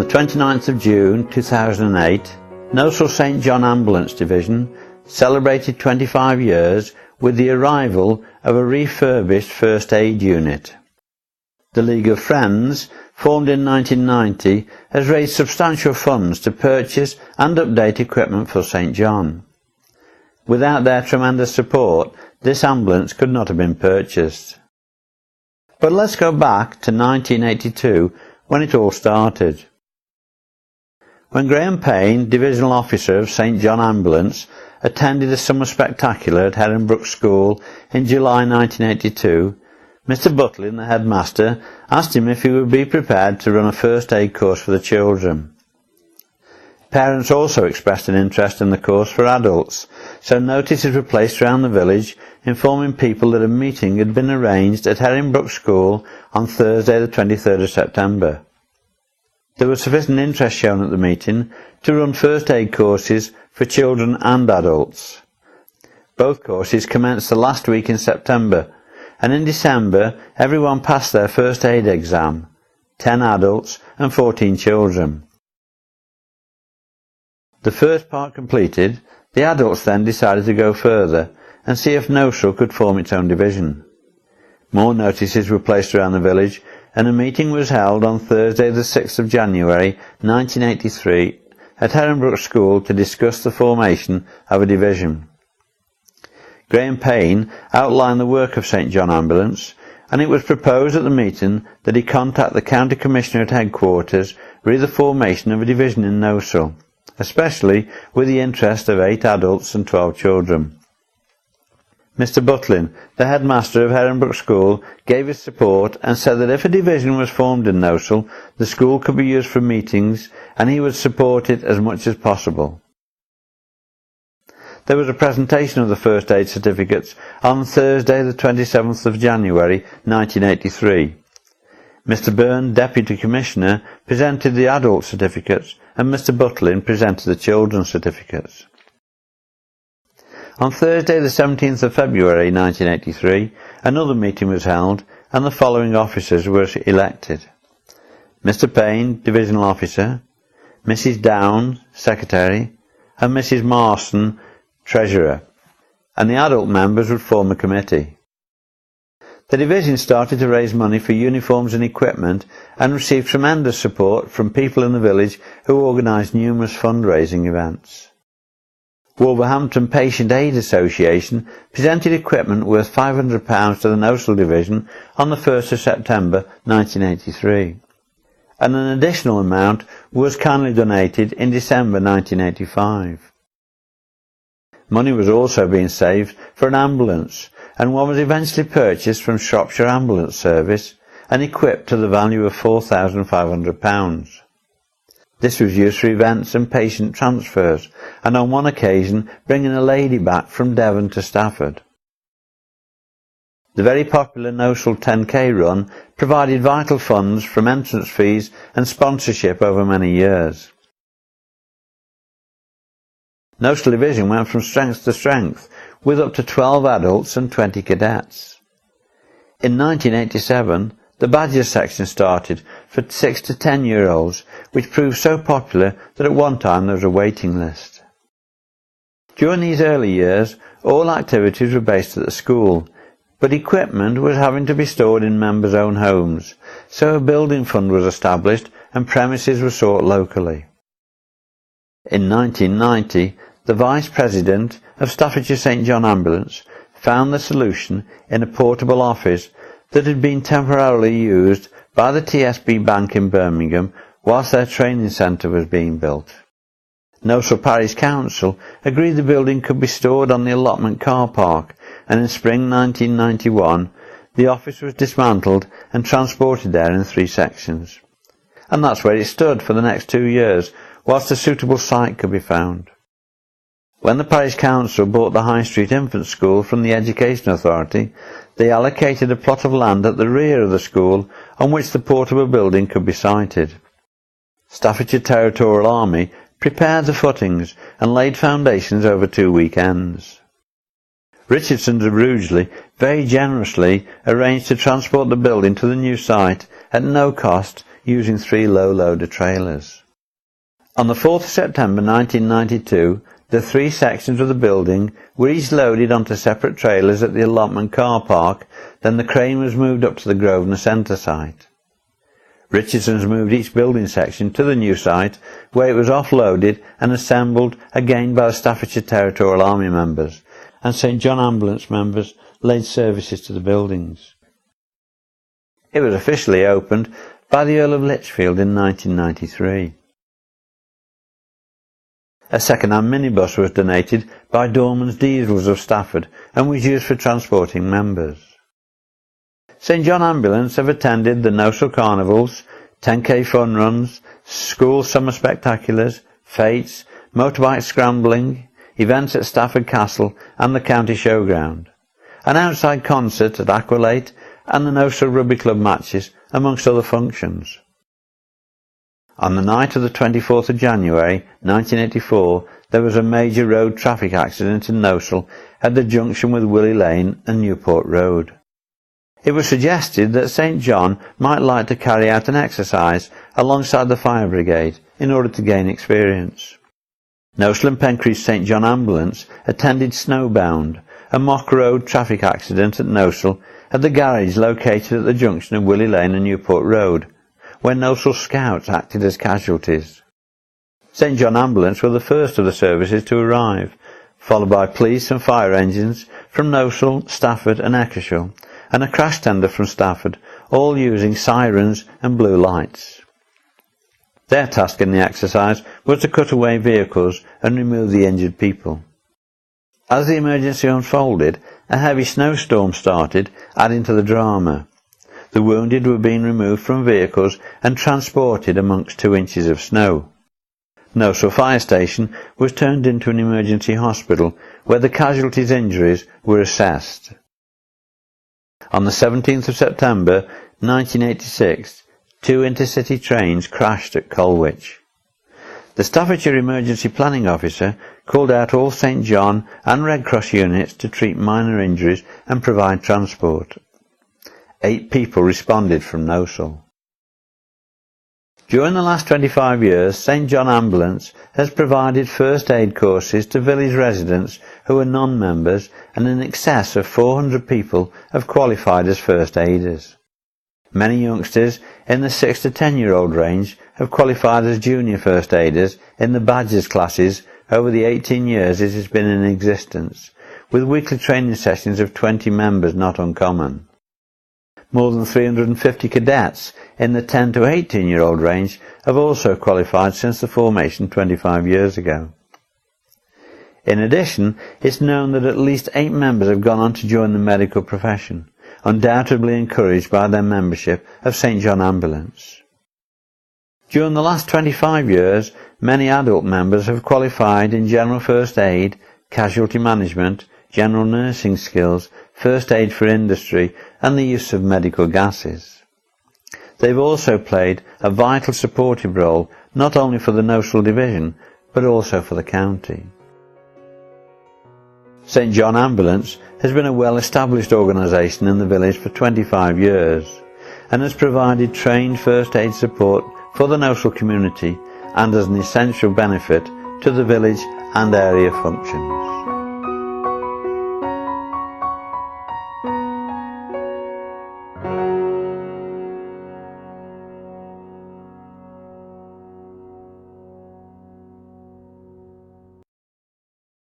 29th of June 2008, Gnosall St John Ambulance Division celebrated 25 years with the arrival of a refurbished first aid unit. The League of Friends, formed in 1990, has raised substantial funds to purchase and update equipment for St John. Without their tremendous support, this ambulance could not have been purchased. But let's go back to 1982, when it all started. When Graham Payne, Divisional Officer of St John Ambulance, attended a summer spectacular at Herringbrook School in July 1982, Mr Butlin, the headmaster, asked him if he would be prepared to run a first aid course for the children. Parents also expressed an interest in the course for adults, so notices were placed around the village informing people that a meeting had been arranged at Herringbrook School on Thursday the 23rd of September. There was sufficient interest shown at the meeting to run first aid courses for children and adults. Both courses commenced the last week in September, and in December everyone passed their first aid exam, 10 adults and 14 children. The first part completed, the adults then decided to go further and see if Gnosall could form its own division. More notices were placed around the village, and a meeting was held on Thursday the 6th of January 1983 at Herringbrook School to discuss the formation of a division. Graham Payne outlined the work of St John Ambulance, and it was proposed at the meeting that he contact the County Commissioner at headquarters re the formation of a division in Gnosall, especially with the interest of 8 adults and 12 children. Mr Butlin, the headmaster of Herringbrook School, gave his support and said that if a division was formed in Gnosall, the school could be used for meetings and he would support it as much as possible. There was a presentation of the first aid certificates on Thursday the 27th of January 1983. Mr Byrne, Deputy Commissioner, presented the adult certificates and Mr Butlin presented the children's certificates. On Thursday the 17th of February 1983, another meeting was held and the following officers were elected. Mr Payne, Divisional Officer, Mrs Down, Secretary, and Mrs Marston, Treasurer, and the adult members would form a committee. The division started to raise money for uniforms and equipment and received tremendous support from people in the village who organised numerous fundraising events. Wolverhampton Patient Aid Association presented equipment worth £500 to the Gnosall Division on the 1st of September 1983, and an additional amount was kindly donated in December 1985. Money was also being saved for an ambulance, and one was eventually purchased from Shropshire Ambulance Service and equipped to the value of £4,500. This was used for events and patient transfers, and on one occasion bringing a lady back from Devon to Stafford. The very popular Gnosall 10K run provided vital funds from entrance fees and sponsorship over many years. Gnosall Division went from strength to strength, with up to 12 adults and 20 cadets. In 1987, the Badger section started for 6 to 10-year-olds, which proved so popular that at one time there was a waiting list. During these early years, all activities were based at the school, but equipment was having to be stored in members' own homes, so a building fund was established and premises were sought locally. In 1990, the Vice President of Staffordshire St John Ambulance found the solution in a portable office that had been temporarily used by the TSB Bank in Birmingham whilst their training centre was being built. Gnosall Parish Council agreed the building could be stored on the allotment car park, and in spring 1991 the office was dismantled and transported there in 3 sections. And that's where it stood for the next 2 years whilst a suitable site could be found. When the Parish Council bought the High Street Infant School from the Education Authority, they allocated a plot of land at the rear of the school on which the portable building could be sited. Staffordshire Territorial Army prepared the footings and laid foundations over 2 weekends. Richardson's of Rugeley very generously arranged to transport the building to the new site at no cost using 3 low-loader trailers. On the 4th of September 1992, the 3 sections of the building were each loaded onto separate trailers at the allotment car park, then the crane was moved up to the Grosvenor Centre site. Richardson's moved each building section to the new site, where it was offloaded and assembled again by the Staffordshire Territorial Army members, and St John Ambulance members laid services to the buildings. It was officially opened by the Earl of Lichfield in 1993. A second-hand minibus was donated by Dorman's Diesels of Stafford and was used for transporting members. St John Ambulance have attended the Gnosall Carnivals, 10k fun runs, school summer spectaculars, fetes, motorbike scrambling, events at Stafford Castle and the County Showground, an outside concert at Aqualate and the Gnosall Rugby Club matches, amongst other functions. On the night of the 24th of January 1984, there was a major road traffic accident in Gnosall at the junction with Willie Lane and Newport Road. It was suggested that St John might like to carry out an exercise alongside the fire brigade in order to gain experience. Gnosall and Pencrease St John Ambulance attended Snowbound, a mock road traffic accident at Gnosall at the garage located at the junction of Willie Lane and Newport Road, where Gnosall Scouts acted as casualties. St John Ambulance were the first of the services to arrive, followed by police and fire engines from Gnosall, Stafford and Akershall, and a crash tender from Stafford, all using sirens and blue lights. Their task in the exercise was to cut away vehicles and remove the injured people. As the emergency unfolded, a heavy snowstorm started, adding to the drama. The wounded were being removed from vehicles and transported amongst 2 inches of snow. Gnosall Fire Station was turned into an emergency hospital where the casualties' injuries were assessed. On the 17th of September 1986, 2 intercity trains crashed at Colwich. The Staffordshire Emergency Planning Officer called out all St John and Red Cross units to treat minor injuries and provide transport. 8 people responded from Gnosall. During the last 25 years, St John Ambulance has provided first aid courses to village residents who are non-members, and in excess of 400 people have qualified as first aiders. Many youngsters in the 6 to 10-year-old range have qualified as junior first aiders in the Badgers classes over the 18 years it has been in existence, with weekly training sessions of 20 members not uncommon. More than 350 cadets in the 10 to 18-year-old range have also qualified since the formation 25 years ago. In addition, it's known that at least 8 members have gone on to join the medical profession, undoubtedly encouraged by their membership of St John Ambulance. During the last 25 years, many adult members have qualified in general first aid, casualty management, general nursing skills, first aid for industry and the use of medical gases. They've also played a vital supportive role not only for the Gnosall Division but also for the county. St John Ambulance has been a well-established organisation in the village for 25 years and has provided trained first aid support for the Gnosall community and as an essential benefit to the village and area functions.